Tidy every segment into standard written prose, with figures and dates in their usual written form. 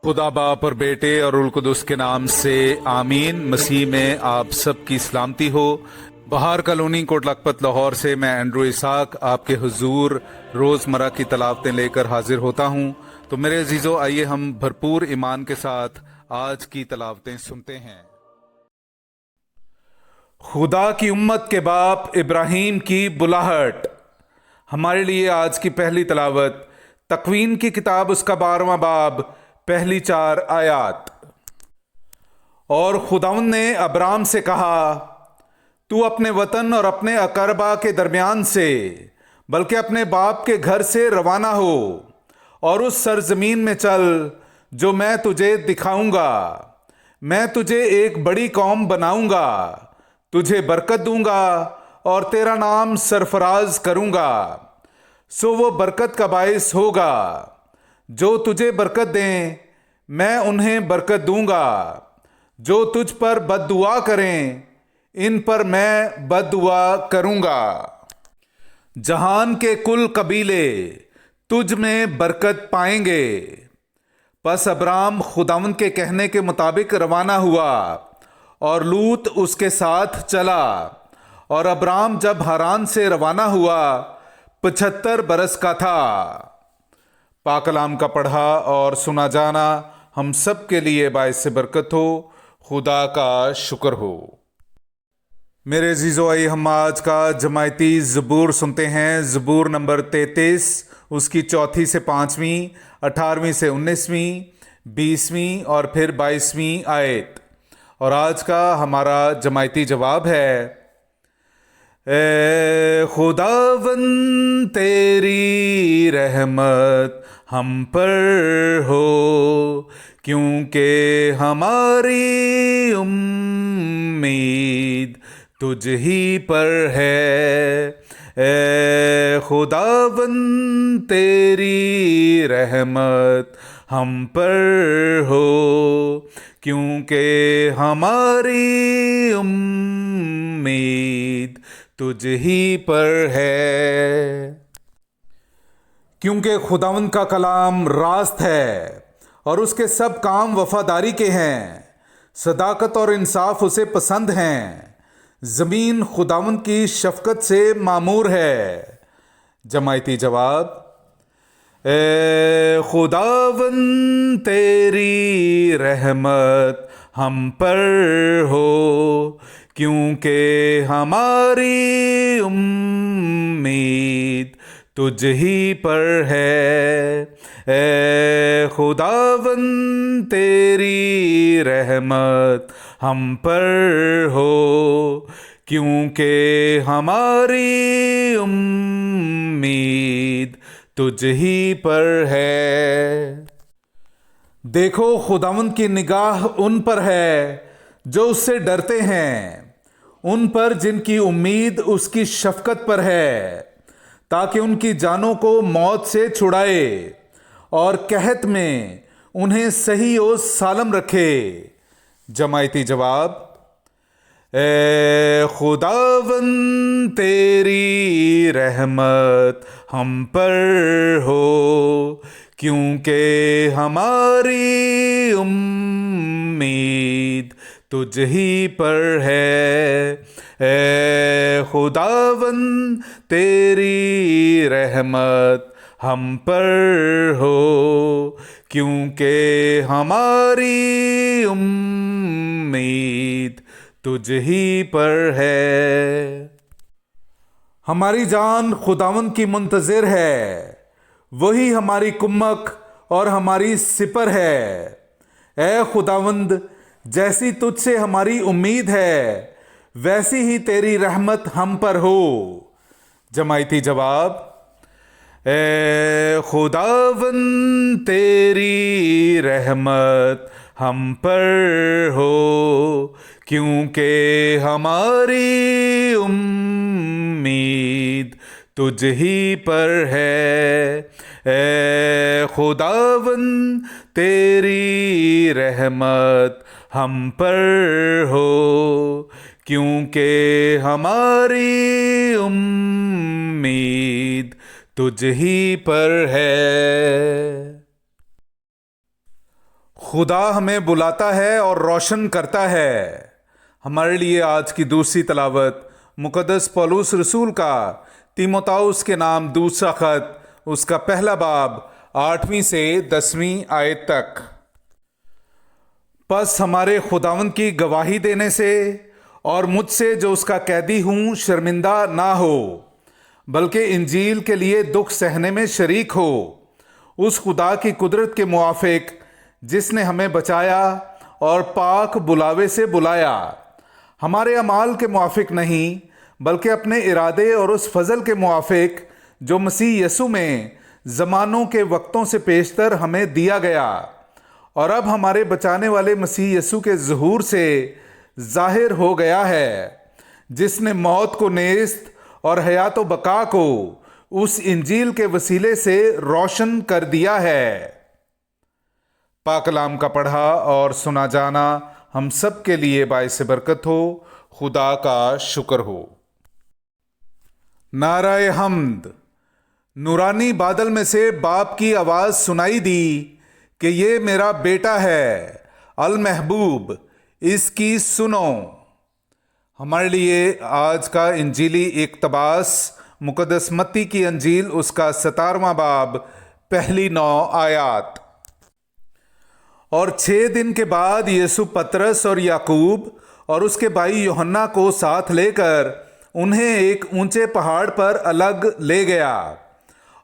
खुदा बाप और बेटे और उल कुदस के नाम से आमीन। मसीह में आप सब की सलामती हो। बहार कॉलोनी कोट लखपत लाहौर से मैं एंड्रू इसाक आपके हुजूर रोज़मर्रा की तलावतें लेकर हाजिर होता हूँ। तो मेरे अजीज़ों, आइए हम भरपूर ईमान के साथ आज की तलावतें सुनते हैं। खुदा की उम्मत के बाप इब्राहीम की बुलाहट। हमारे लिए आज की पहली तलावत तकवीन की किताब उसका 12वां बाब पहली 4 आयात। और खुदावंद ने अब्राम से कहा, तू अपने वतन और अपने अकरबा के दरमियान से बल्कि अपने बाप के घर से रवाना हो और उस सरजमीन में चल जो मैं तुझे दिखाऊंगा। मैं तुझे एक बड़ी कौम बनाऊंगा, तुझे बरकत दूंगा और तेरा नाम सरफराज करूंगा। सो वो बरकत का बायस होगा। जो तुझे बरकत दें मैं उन्हें बरकत दूंगा। जो तुझ पर बद्दुआ करें इन पर मैं बद्दुआ करूंगा। जहान के कुल कबीले तुझ में बरकत पाएंगे। पस अब्राम खुदावंद के कहने के मुताबिक रवाना हुआ और लूत उसके साथ चला। और अब्राम जब हारान से रवाना हुआ 75 बरस का था। पाकलाम का पढ़ा और सुना जाना हम सब के लिए बायस बरकत हो। खुदा का शुक्र हो। मेरे अजीज़ों, आइए हम आज का जमायती ज़बूर सुनते हैं। ज़बूर नंबर 33, उसकी 4 से 5वीं, 18वीं से 19वीं, 20वीं और फिर 22वीं आयत। और आज का हमारा जमायती जवाब है, ए खुदावन तेरी रहमत हम पर हो, क्योंकि हमारी उम्मीद तुझ ही पर है। ए खुदावन तेरी रहमत हम पर हो, क्योंकि हमारी उम्मीद तुझ ही पर है। क्योंकि खुदावंद का कलाम रास्त है और उसके सब काम वफादारी के हैं। सदाकत और इंसाफ उसे पसंद हैं। ज़मीन खुदावंद की शफकत से मामूर है। जमायती जवाब, ए खुदावंद तेरी रहमत हम पर हो, क्योंकि हमारी उम्मीद तुझ ही पर है। ए खुदावंद तेरी रहमत हम पर हो, क्योंकि हमारी उम्मीद तुझ ही पर है। देखो, खुदावंद की निगाह उन पर है जो उससे डरते हैं, उन पर जिनकी उम्मीद उसकी शफकत पर है, ताकि उनकी जानों को मौत से छुड़ाए और कहत में उन्हें सही और सालम रखे। जमायती जवाब, ए खुदावंद तेरी रहमत हम पर हो, क्योंकि हमारी उम्मीद तुझ ही पर है। ए खुदावंद तेरी रहमत हम पर हो, क्योंकि हमारी उम्मीद तुझ ही पर है। हमारी जान खुदावंद की मुंतज़िर है, वही हमारी कुम्मक और हमारी सिपर है। ए खुदावंद, जैसी तुझसे हमारी उम्मीद है वैसी ही तेरी रहमत हम पर हो। जमायती जवाब, ए खुदावंद तेरी रहमत हम पर हो, क्योंकि हमारी उम्मीद तुझ ही पर है। ए खुदावंद तेरी रहमत हम पर हो, क्योंकि हमारी उम्मीद तुझ ही पर है। خدا ہمیں بلاتا ہے اور روشن کرتا ہے۔ ہمارے لیے آج کی دوسری تلاوت مقدس پولس رسول کا تیموتھاؤس کے نام دوسرا خط، اس کا پہلا باب 8ویں سے 10ویں آیت تک۔ پس ہمارے خداوند کی گواہی دینے سے اور مجھ سے جو اس کا قیدی ہوں شرمندہ نہ ہو، بلکہ انجیل کے لیے دکھ سہنے میں شریک ہو، اس خدا کی قدرت کے موافق جس نے ہمیں بچایا اور پاک بلاوے سے بلایا، ہمارے اعمال کے موافق نہیں بلکہ اپنے ارادے اور اس فضل کے موافق جو مسیح یسوع میں زمانوں کے وقتوں سے پیشتر ہمیں دیا گیا، اور اب ہمارے بچانے والے مسیح یسوع کے ظہور سے ظاہر ہو گیا ہے، جس نے موت کو نیست اور حیات و بقا کو اس انجیل کے وسیلے سے روشن کر دیا ہے۔ پاک کلام کا پڑھا اور سنا جانا ہم سب کے لیے باعث برکت ہو۔ خدا کا شکر ہو۔ نعرہ حمد۔ نورانی بادل میں سے باپ کی آواز سنائی دی کہ یہ میرا بیٹا ہے المحبوب، اس کی سنو۔ ہمارے لیے آج کا انجیلی اقتباس مقدس متی کی انجیل، اس کا 17واں باب، پہلی 9 آیات۔ اور 6 دن کے بعد یسوع پطرس اور یعقوب اور اس کے بھائی یوحنا کو ساتھ لے کر انہیں ایک اونچے پہاڑ پر الگ لے گیا،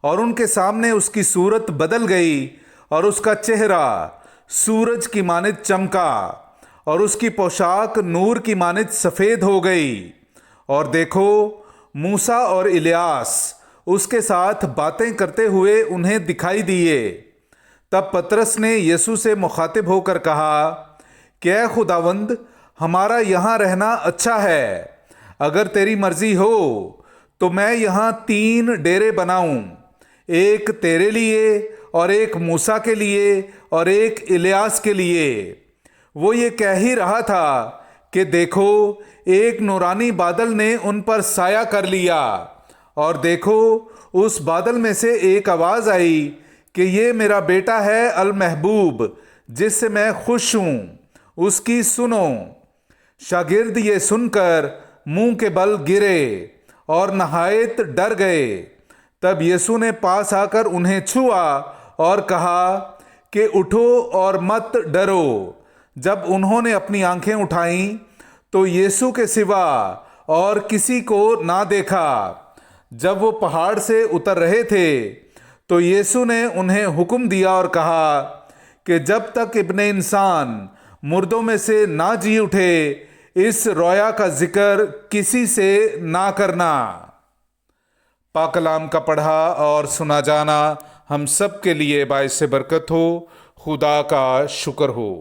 اور ان کے سامنے اس کی صورت بدل گئی، اور اس کا چہرہ سورج کی مانند چمکا، اور اس کی پوشاک نور کی مانند سفید ہو گئی۔ اور دیکھو، موسیٰ اور الیاس اس کے ساتھ باتیں کرتے ہوئے انہیں دکھائی دیے۔ تب پطرس نے یسوع سے مخاطب ہو کر کہا کہ اے خداوند، ہمارا یہاں رہنا اچھا ہے۔ اگر تیری مرضی ہو تو میں یہاں 3 ڈیرے بناؤں، ایک تیرے لیے اور ایک موسیٰ کے لیے اور ایک الیاس کے لیے۔ وہ یہ کہہ ہی رہا تھا کہ دیکھو، ایک نورانی بادل نے ان پر سایہ کر لیا، اور دیکھو، اس بادل میں سے ایک آواز آئی کہ یہ میرا بیٹا ہے المحبوب، جس سے میں خوش ہوں، اس کی سنو۔ شاگرد یہ سن کر منہ کے بل گرے اور نہایت ڈر گئے۔ تب یسوع نے پاس آ کر انہیں چھوا اور کہا کہ اٹھو اور مت ڈرو۔ جب انہوں نے اپنی آنکھیں اٹھائیں تو یسوع کے سوا اور کسی کو نہ دیکھا۔ جب وہ پہاڑ سے اتر رہے تھے تو یسوع نے انہیں حکم دیا اور کہا کہ جب تک ابن انسان مردوں میں سے نہ جی اٹھے، اس رویا کا ذکر کسی سے نہ کرنا۔ پاک کلام کا پڑھا اور سنا جانا ہم سب کے لیے باعث برکت ہو۔ خدا کا شکر ہو۔